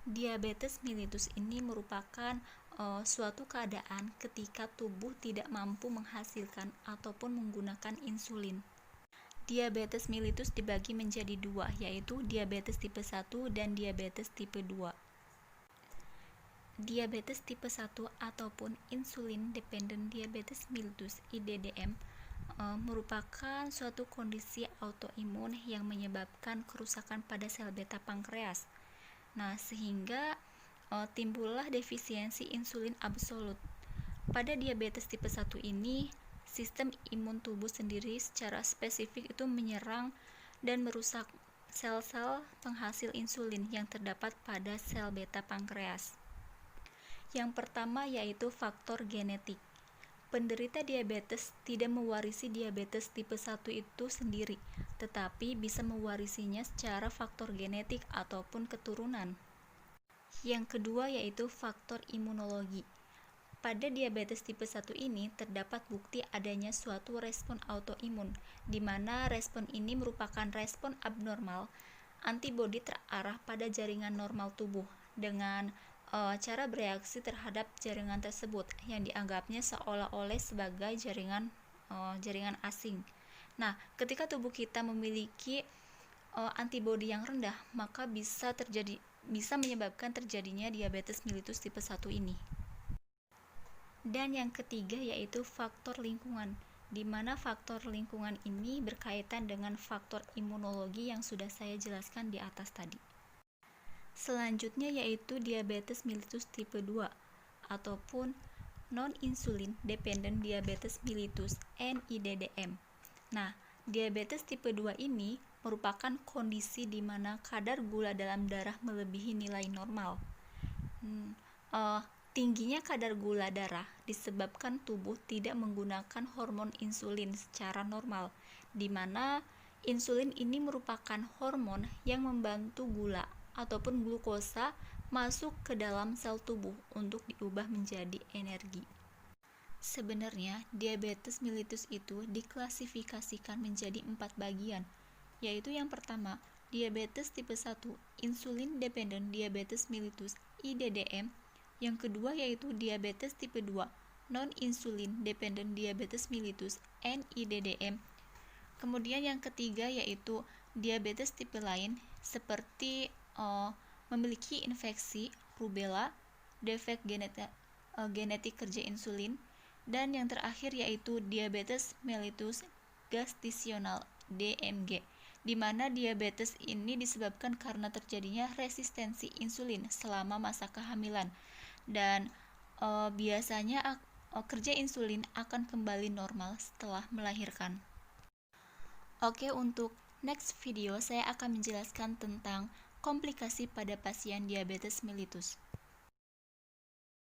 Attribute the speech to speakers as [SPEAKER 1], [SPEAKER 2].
[SPEAKER 1] Diabetes mellitus ini merupakan suatu keadaan ketika tubuh tidak mampu menghasilkan ataupun menggunakan insulin. Diabetes mellitus dibagi menjadi dua, yaitu diabetes tipe 1 dan diabetes tipe 2. Diabetes tipe 1 ataupun insulin dependent diabetes mellitus (IDDM) merupakan suatu kondisi autoimun yang menyebabkan kerusakan pada sel beta pankreas. Nah, sehingga timbullah defisiensi insulin absolut. Pada diabetes tipe 1 ini, sistem imun tubuh sendiri secara spesifik itu menyerang dan merusak sel-sel penghasil insulin yang terdapat pada sel beta pankreas. Yang pertama yaitu faktor genetik. Penderita diabetes tidak mewarisi diabetes tipe 1 itu sendiri, tetapi bisa mewarisinya secara faktor genetik ataupun keturunan. Yang kedua yaitu faktor imunologi. Pada diabetes tipe 1 ini terdapat bukti adanya suatu respon autoimun, di mana respon ini merupakan respon abnormal antibodi terarah pada jaringan normal tubuh dengan cara bereaksi terhadap jaringan tersebut yang dianggapnya seolah-olah sebagai jaringan asing. Nah, ketika tubuh kita memiliki antibodi yang rendah, maka bisa menyebabkan terjadinya diabetes mellitus tipe 1 ini. Dan yang ketiga yaitu faktor lingkungan, di mana faktor lingkungan ini berkaitan dengan faktor imunologi yang sudah saya jelaskan di atas tadi. Selanjutnya yaitu diabetes mellitus tipe 2 ataupun non-insulin dependent diabetes mellitus (NIDDM). Nah, diabetes tipe 2 ini merupakan kondisi di mana kadar gula dalam darah melebihi nilai normal. Tingginya kadar gula darah disebabkan tubuh tidak menggunakan hormon insulin secara normal, di mana insulin ini merupakan hormon yang membantu gula ataupun glukosa masuk ke dalam sel tubuh untuk diubah menjadi energi. Sebenarnya, diabetes mellitus itu diklasifikasikan menjadi 4 bagian, yaitu yang pertama, diabetes tipe 1, insulin dependent diabetes mellitus (IDDM). Yang kedua yaitu diabetes tipe 2, non-insulin dependent diabetes mellitus (NIDDM). Kemudian yang ketiga yaitu diabetes tipe lain seperti memiliki infeksi rubella, defek genetik kerja insulin, dan yang terakhir yaitu diabetes mellitus gestasional (DMG), di mana diabetes ini disebabkan karena terjadinya resistensi insulin selama masa kehamilan, dan biasanya kerja insulin akan kembali normal setelah melahirkan. Oke, untuk next video saya akan menjelaskan tentang komplikasi pada pasien diabetes mellitus.